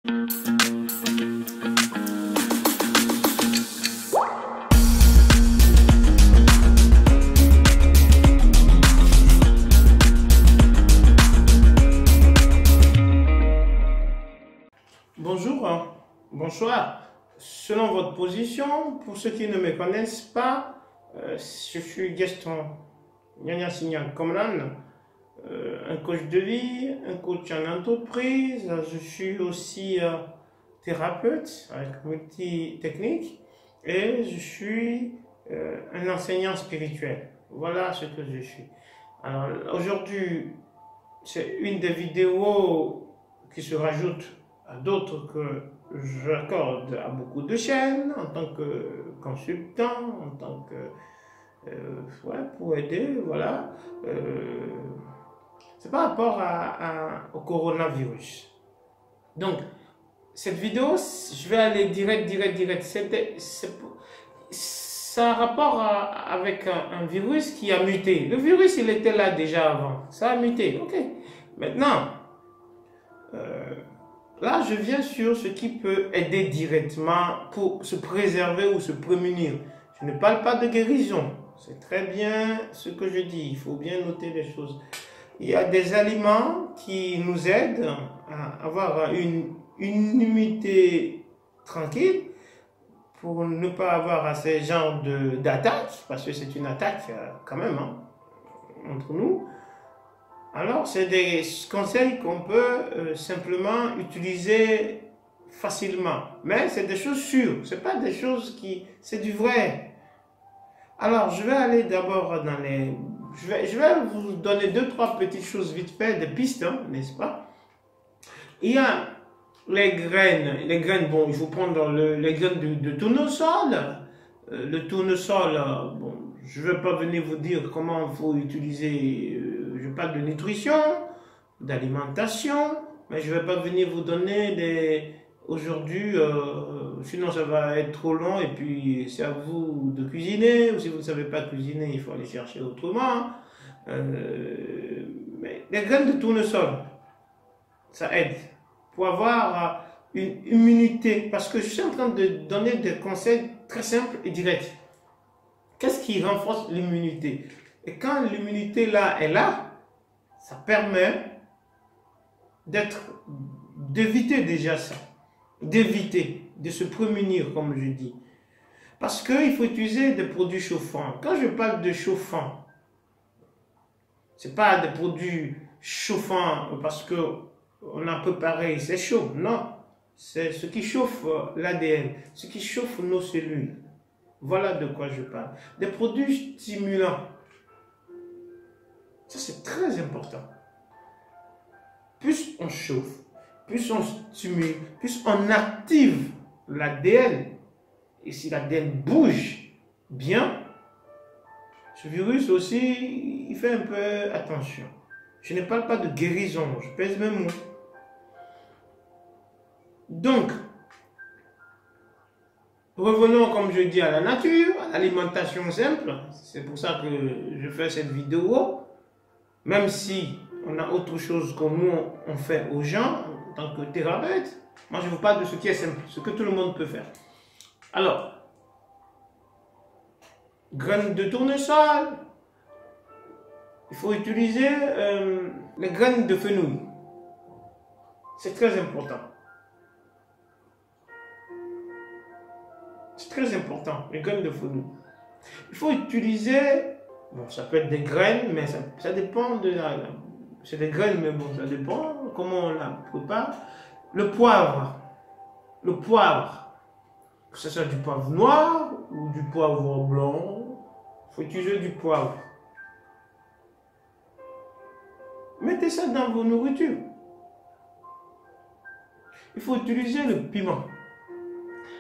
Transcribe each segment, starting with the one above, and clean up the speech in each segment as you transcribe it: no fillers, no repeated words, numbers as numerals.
Bonjour, bonsoir. Selon votre position, pour ceux qui ne me connaissent pas, je suis Gaston Nyanya Signan Komlan, un coach de vie, un coach en entreprise. Je suis aussi thérapeute avec multi-technique et je suis un enseignant spirituel. Voilà ce que je suis. Alors aujourd'hui, c'est une des vidéos qui se rajoute à d'autres que j'accorde à beaucoup de chaînes en tant que consultant, en tant que pour aider, voilà. C'est par rapport au coronavirus. Donc, cette vidéo, je vais aller direct. Ça a rapport avec un virus qui a muté. Le virus, il était là déjà avant. Ça a muté, ok. Maintenant, là, je viens sur ce qui peut aider directement pour se préserver ou se prémunir. Je ne parle pas de guérison. C'est très bien ce que je dis. Il faut bien noter les choses. Il y a des aliments qui nous aident à avoir une immunité tranquille pour ne pas avoir ces genres d'attaques, parce que c'est une attaque quand même entre nous. Alors, c'est des conseils qu'on peut simplement utiliser facilement. Mais c'est des choses sûres. Ce n'est pas des choses qui... C'est du vrai. Alors, je vais aller d'abord dans les... Je vais vous donner 2-3 petites choses vite fait, des pistes, n'est-ce pas? Il y a les graines. Les graines, bon, il faut prendre les graines de tournesol. Le tournesol, bon, je ne vais pas venir vous dire comment il faut utiliser... je parle de nutrition, d'alimentation, mais je ne vais pas venir vous donner des... Aujourd'hui, sinon ça va être trop long et puis c'est à vous de cuisiner, ou si vous ne savez pas cuisiner, il faut aller chercher autrement. Mais les graines de tournesol, ça aide pour avoir une immunité, parce que je suis en train de donner des conseils très simples et directs. Qu'est-ce qui renforce l'immunité? Et quand l'immunité là est là, ça permet d'éviter déjà ça, d'éviter, de se prémunir comme je dis. Parce qu'il faut utiliser des produits chauffants. Quand je parle de chauffant, ce n'est pas des produits chauffants parce qu'on a préparé, c'est chaud. Non, c'est ce qui chauffe l'ADN, ce qui chauffe nos cellules. Voilà de quoi je parle. Des produits stimulants. Ça, c'est très important. Plus on chauffe, plus on stimule, plus on active l'ADN. Et si l'ADN bouge bien, ce virus aussi, il fait un peu attention. Je ne parle pas de guérison, je pèse mes mots. Donc, revenons, comme je dis, à la nature, à l'alimentation simple. C'est pour ça que je fais cette vidéo. Même si on a autre chose que nous, on fait aux gens, en tant que thérapeute, moi je vous parle de ce qui est simple, ce que tout le monde peut faire. Alors, graines de tournesol, il faut utiliser les graines de fenouil. C'est très important. C'est très important, les graines de fenouil. Il faut utiliser, bon, ça peut être des graines, mais ça dépend de c'est des graines, mais bon, ça dépend comment on la prépare. Le poivre, que ce soit du poivre noir ou du poivre blanc, il faut utiliser du poivre. Mettez ça dans vos nourritures. Il faut utiliser le piment.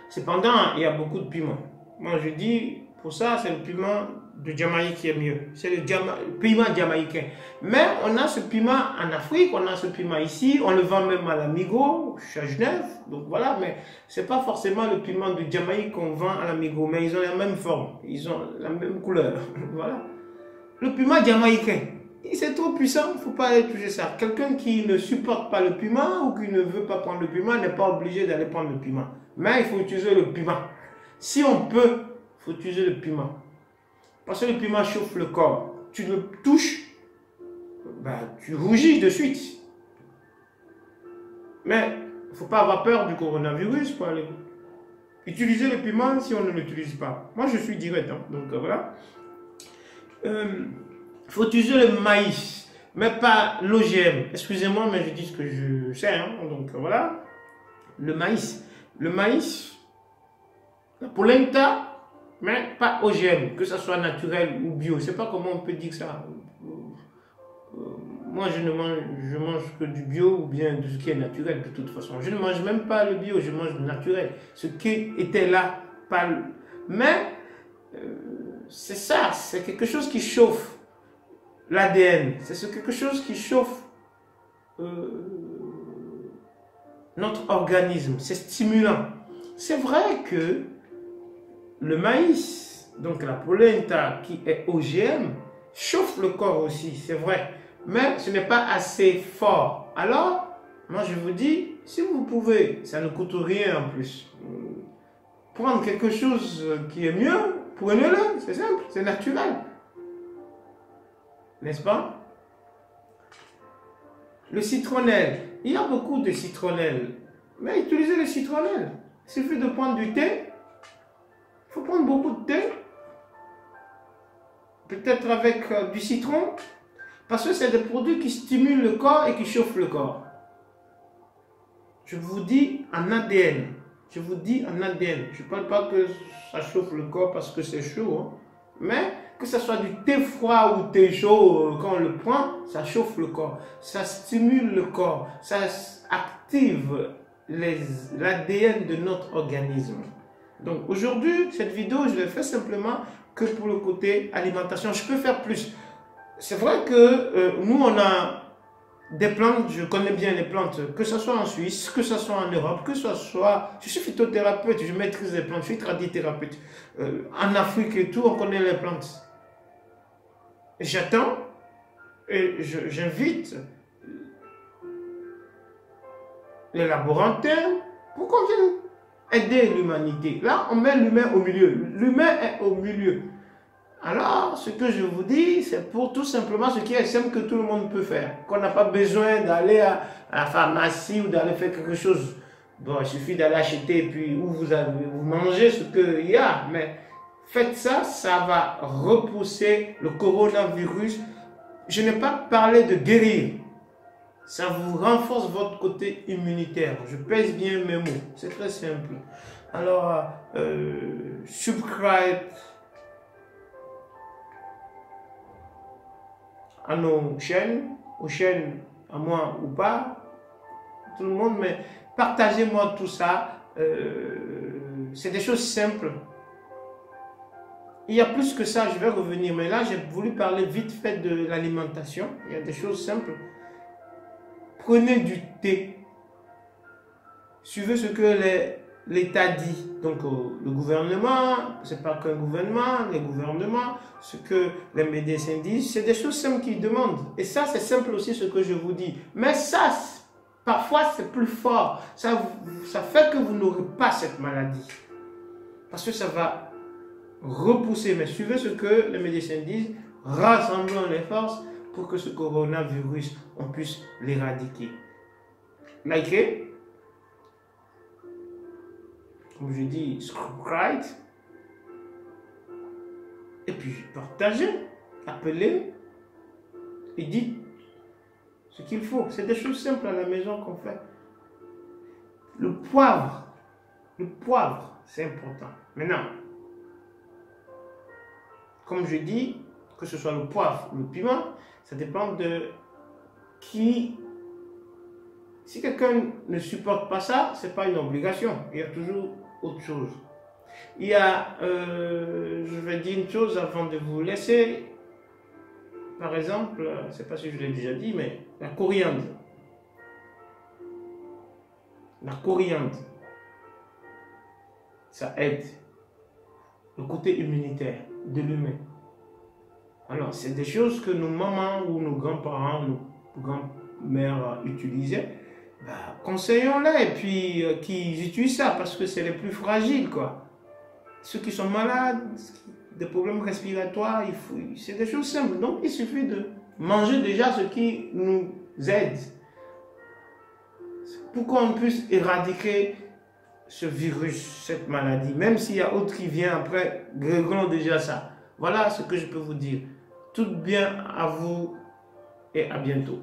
Cependant, il y a beaucoup de piments. Moi, je dis, pour ça, c'est le piment de Jamaïque qui est mieux. C'est le piment jamaïcain. Mais on a ce piment en Afrique, on a ce piment ici, on le vend même à l'Amigo, je suis à Genève. Donc voilà, mais ce n'est pas forcément le piment de Jamaïque qu'on vend à l'Amigo, mais ils ont la même forme, ils ont la même couleur. Voilà. Le piment jamaïcain, c'est trop puissant, il ne faut pas aller toucher ça. Quelqu'un qui ne supporte pas le piment ou qui ne veut pas prendre le piment n'est pas obligé d'aller prendre le piment. Mais il faut utiliser le piment. Si on peut, il faut utiliser le piment. Parce que le piment chauffe le corps. Tu le touches, bah, tu rougis de suite. Mais il ne faut pas avoir peur du coronavirus pour aller utiliser le piment si on ne l'utilise pas. Moi, je suis direct, hein, donc voilà. Il faut utiliser le maïs, mais pas l'OGM. Excusez-moi, mais je dis ce que je sais. Hein, donc voilà. Le maïs. Le maïs, la polenta, mais pas OGM, que ce soit naturel ou bio. Je ne sais pas comment on peut dire ça. Moi, je mange que du bio ou bien de ce qui est naturel de toute façon. Je ne mange même pas le bio, je mange le naturel. Ce qui était là, pas le... Mais, c'est ça, c'est quelque chose qui chauffe l'ADN. C'est quelque chose qui chauffe notre organisme. C'est stimulant. C'est vrai que le maïs, donc la polenta qui est OGM, chauffe le corps aussi, c'est vrai. Mais ce n'est pas assez fort. Alors, moi je vous dis, si vous pouvez, ça ne coûte rien en plus, prendre quelque chose qui est mieux, prenez-le, c'est simple, c'est naturel. N'est-ce pas? Le citronnelle, il y a beaucoup de citronnelle, mais utilisez le citronnelle. Il suffit de prendre du thé, il faut prendre beaucoup de thé, peut-être avec du citron, parce que c'est des produits qui stimulent le corps et qui chauffent le corps. Je vous dis en ADN. Je vous dis en ADN. Je ne parle pas que ça chauffe le corps parce que c'est chaud. Hein. Mais que ce soit du thé froid ou thé chaud, quand on le prend, ça chauffe le corps. Ça stimule le corps. Ça active l'ADN de notre organisme. Donc aujourd'hui, cette vidéo, je l'ai fait simplement que pour le côté alimentation. Je peux faire plus. C'est vrai que nous, on a des plantes, je connais bien les plantes, que ce soit en Suisse, que ce soit en Europe, que ce soit... Je suis phytothérapeute, je maîtrise les plantes, je suis tradithérapeute. En Afrique et tout, on connaît les plantes. J'attends et j'invite les laborantins pour qu'on vienne aider l'humanité. Là, on met l'humain au milieu. L'humain est au milieu. Alors, ce que je vous dis, c'est pour tout simplement ce qui est simple que tout le monde peut faire. Qu'on n'a pas besoin d'aller à la pharmacie ou d'aller faire quelque chose. Bon, il suffit d'aller acheter et puis où vous mangez ce qu'il y a. Mais faites ça, ça va repousser le coronavirus. Je n'ai pas parlé de guérir. Ça vous renforce votre côté immunitaire. Je pèse bien mes mots. C'est très simple. Alors, subscribe à nos chaînes, aux chaînes à moi ou pas, tout le monde, mais partagez-moi tout ça. C'est des choses simples. Il y a plus que ça, je vais revenir, mais là j'ai voulu parler vite fait de l'alimentation. Il y a des choses simples. Prenez du thé. Suivez ce que l'État dit. Donc le gouvernement, c'est pas qu'un gouvernement, les gouvernements, ce que les médecins disent, c'est des choses simples qu'ils demandent. Et ça, c'est simple aussi ce que je vous dis. Mais ça, parfois, c'est plus fort. Ça fait que vous n'aurez pas cette maladie. Parce que ça va repousser. Mais suivez ce que les médecins disent. Rassemblons les forces pour que ce coronavirus, on puisse l'éradiquer. Likez. Comme je dis, subscribe. Et puis partagez, appelez et dites ce qu'il faut. C'est des choses simples à la maison qu'on fait. Le poivre, c'est important. Maintenant, comme je dis, que ce soit le poivre ou le piment, ça dépend de qui. Si quelqu'un ne supporte pas ça, ce n'est pas une obligation. Il y a toujours autre chose. Il y a, je vais dire une chose avant de vous laisser. Par exemple, je ne sais pas si je l'ai déjà dit, mais la coriandre. La coriandre, ça aide le côté immunitaire de l'humain. Alors, c'est des choses que nos mamans ou nos grands-parents, nos grands-mères utilisaient. Bah, conseillons-les et puis qu'ils utilisent ça parce que c'est les plus fragiles, quoi. Ceux qui sont malades, des problèmes respiratoires, c'est des choses simples. Donc, il suffit de manger déjà ce qui nous aide pour qu'on puisse éradiquer ce virus, cette maladie. Même s'il y a autre qui vient après, réglons déjà ça. Voilà ce que je peux vous dire. Tout bien à vous et à bientôt.